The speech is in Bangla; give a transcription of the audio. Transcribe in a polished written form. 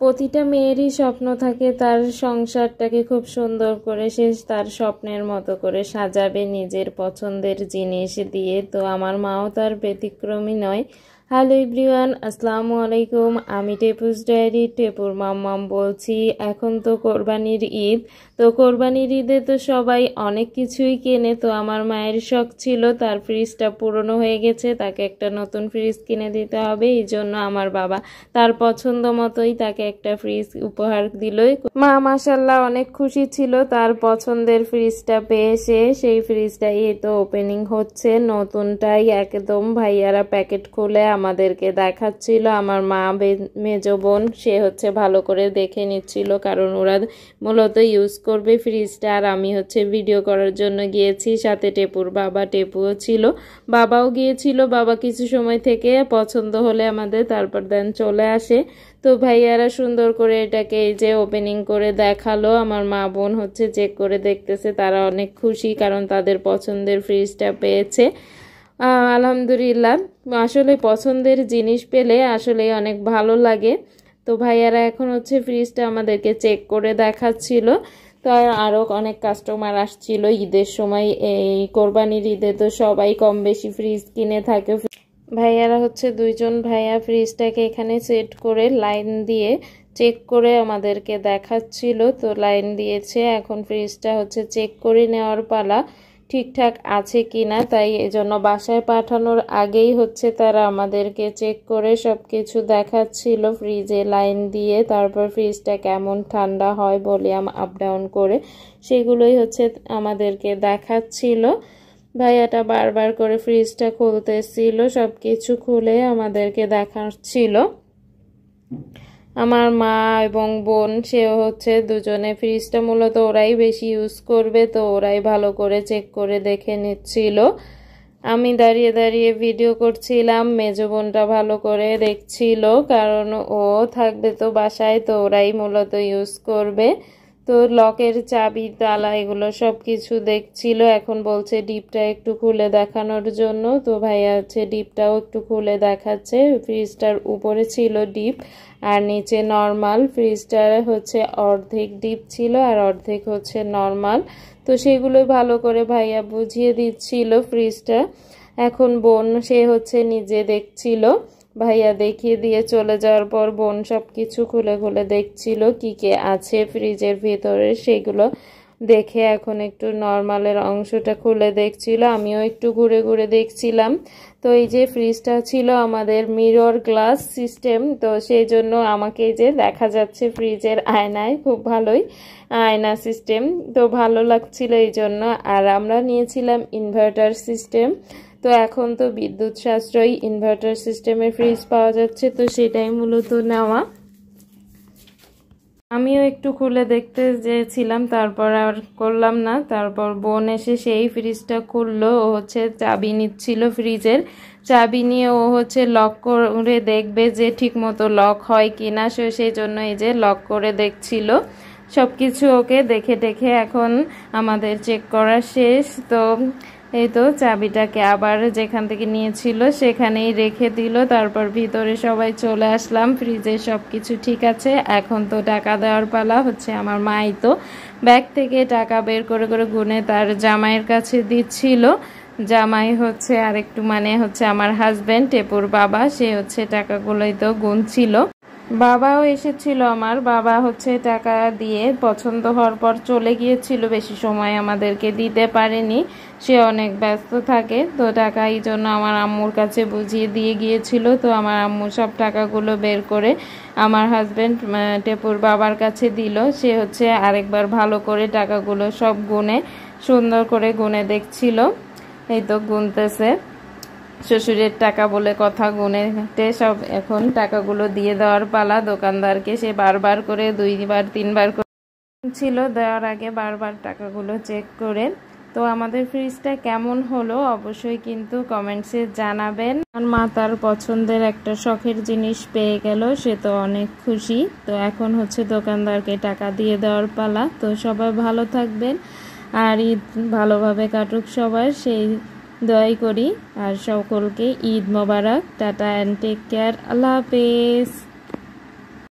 প্রতিটা মেয়েরই স্বপ্ন থাকে তার সংসারটাকে খুব সুন্দর করে সে তার স্বপ্নের মতো করে সাজাবে নিজের পছন্দের জিনিস দিয়ে। তো আমার মাও তার ব্যতিক্রমী নয়। হ্যালো এভরিওয়ান, আসসালামু আলাইকুম। আমি টেপুস ডায়েরি টেপুর মাম্মাম বলছি। এখন তো কোরবানির ঈদ, তো কোরবানির ঈদে তো সবাই অনেক কিছুই কেনে। তো আমার মায়ের শখ ছিল তার ফ্রিজটা পুরনো হয়ে গেছে, তাকে একটা নতুন ফ্রিজ কিনে দিতে হবে। এই জন্য আমার বাবা তার পছন্দ মতোই তাকে একটা ফ্রিজ উপহার দিল। মা মাশাআল্লাহ অনেক খুশি ছিল তার পছন্দের ফ্রিজটা পেয়ে। সেই ফ্রিজটাই তো ওপেনিং হচ্ছে, নতুনটাই একদম। ভাইয়ারা প্যাকেট খুলে আমাদেরকে দেখাচ্ছিল। আমার মা মেজো বোন সে হচ্ছে ভালো করে দেখে নিচ্ছিল, কারণ ওরা মূলত ইউজ করবে ফ্রিজটা। আর আমি হচ্ছে ভিডিও করার জন্য গিয়েছি, সাথে টেপুর বাবা, টেপুও ছিল, বাবাও গিয়েছিল। বাবা কিছু সময় থেকে পছন্দ হলে আমাদের তারপর দেন চলে আসে। তো ভাইয়ারা সুন্দর করে এটাকে এই যে ওপেনিং করে দেখালো। আমার মা বোন হচ্ছে চেক করে দেখতেছে, তারা অনেক খুশি কারণ তাদের পছন্দের ফ্রিজটা পেয়েছে। আলহামদুলিল্লাহ, আসলে পছন্দের জিনিস পেলে আসলে অনেক ভালো লাগে। তো ভাইয়ারা এখন হচ্ছে ফ্রিজটা আমাদেরকে চেক করে দেখাচ্ছিল। তো আরও অনেক কাস্টমার আসছিল ঈদের সময়। এই কোরবানির ঈদে তো সবাই কম বেশি ফ্রিজ কিনে থাকে। ভাইয়ারা হচ্ছে দুইজন ভাইয়া ফ্রিজটাকে এখানে সেট করে লাইন দিয়ে চেক করে আমাদেরকে দেখাচ্ছিল। তো লাইন দিয়েছে, এখন ফ্রিজটা হচ্ছে চেক করে নেওয়ার পালা ঠিকঠাক আছে কিনা। তাই এজন্য বাসায় পাঠানোর আগেই হচ্ছে তারা আমাদেরকে চেক করে সব কিছু দেখাচ্ছিল ফ্রিজে লাইন দিয়ে। তারপর ফ্রিজটা কেমন ঠান্ডা হয় ভলিউম আপ ডাউন করে সেগুলোই হচ্ছে আমাদেরকে দেখাচ্ছিল। ভাইয়াটা বারবার করে ফ্রিজটা খুলতেছিল, সব কিছু খুলে আমাদেরকে দেখাচ্ছিল। আমার মা এবং বোন সেও হচ্ছে দুজনে ফ্রিজটা মূলত ওরাই বেশি ইউজ করবে, তো ওরাই ভালো করে চেক করে দেখে নিচ্ছিল। আমি দাঁড়িয়ে দাঁড়িয়ে ভিডিও করছিলাম, মেজো বোনটা ভালো করে দেখছিল, কারণ ও থাকবে তো বাসায়, তো ওরাই মূলত ইউজ করবে। তো লকের চাবি, তালা, এগুলো সব কিছু দেখছিল। এখন বলছে ডিপটা একটু খুলে দেখানোর জন্য। তো ভাইয়া হচ্ছে ডিপটাও একটু খুলে দেখাচ্ছে। ফ্রিজটার উপরে ছিল ডিপ আর নিচে নর্মাল। ফ্রিজটার হচ্ছে অর্ধেক ডিপ ছিল আর অর্ধেক হচ্ছে নর্মাল। তো সেগুলো ভালো করে ভাইয়া বুঝিয়ে দিচ্ছিল ফ্রিজটা। এখন বোন সে হচ্ছে নিজে দেখছিল, ভাইয়া দেখিয়ে দিয়ে চলে যাওয়ার পর বোন সব কিছু খুলে খুলে দেখছিল কি কে আছে ফ্রিজের ভিতরে। সেগুলো দেখে এখন একটু নর্মালের অংশটা খুলে দেখছিল, আমিও একটু ঘুরে ঘুরে দেখছিলাম। তো এই যে ফ্রিজটা ছিল আমাদের মিরর গ্লাস সিস্টেম, তো সেই জন্য আমাকে যে দেখা যাচ্ছে ফ্রিজের আয়নায়, খুব ভালোই আয়না সিস্টেম, তো ভালো লাগছিল এই জন্য। আর আমরা নিয়েছিলাম ইনভার্টার সিস্টেম। তো এখন তো বিদ্যুৎ সাশ্রয়ী ইনভার্টার সিস্টেমের ফ্রিজ পাওয়া যাচ্ছে, তো সেটাই মূলত নেওয়া। আমিও একটু খুলে দেখতে চেয়েছিলাম, তারপর আর করলাম না। তারপর বোন এসে সেই ফ্রিজটা খুললো। ও হচ্ছে চাবি নিচ্ছিল ফ্রিজের, চাবি নিয়ে ও হচ্ছে লক করে দেখবে যে ঠিক মতো লক হয় কিনা। সেই জন্য এই যে লক করে দেখছিল সব কিছু। ওকে দেখে দেখে এখন আমাদের চেক করা শেষ। তো এই তো চাবিটাকে আবার যেখান থেকে নিয়েছিল সেখানেই রেখে দিল। তারপর ভিতরে সবাই চলে আসলাম, ফ্রিজে সব কিছু ঠিক আছে। এখন তো টাকা দেওয়ার পালা। হচ্ছে আমার মাই তো ব্যাগ থেকে টাকা বের করে করে গুনে তার জামাইয়ের কাছে দিচ্ছিল। জামাই হচ্ছে আরেকটু হচ্ছে আমার হাজবেন্ড টেপুর বাবা, সে হচ্ছে টাকাগুলোই তো গুনছিল। বাবাও এসেছিল, আমার বাবা হচ্ছে টাকা দিয়ে পছন্দ হওয়ার পর চলে গিয়েছিল, বেশি সময় আমাদেরকে দিতে পারেনি, সে অনেক ব্যস্ত থাকে। তো টাকা এই জন্য আমার আম্মুর কাছে বুঝিয়ে দিয়ে গিয়েছিল। তো আমার আম্মু সব টাকাগুলো বের করে আমার হাজবেন্ড টেপুর বাবার কাছে দিল। সে হচ্ছে আরেকবার ভালো করে টাকাগুলো সব গুনে সুন্দর করে গুনে দেখছিল। এই তো গুনতেছে, শ্বশুরের টাকা বলে কথা, গুনে সব এখন টাকাগুলো দিয়ে দেওয়ার পালা দোকানদারকে। সে বারবার করে 2বার 3বার ছিল দেওয়ার আগে বারবার টাকাগুলো চেক করে। তো আমাদের ফ্রিজটা কেমন হলো অবশ্যই কিন্তু কমেন্টসে জানাবেন। আর মা তার পছন্দের একটা শখের জিনিস পেয়ে গেল, সে তো অনেক খুশি। তো এখন হচ্ছে দোকানদারকে টাকা দিয়ে দেওয়ার পালা। তো সবাই ভালো থাকবেন আর ঈদ ভালোভাবে কাটুক সবার, সেই দোয়াই করি। আর সকলকে ঈদ মোবারক। Tata and take care. Allah হাফেজ।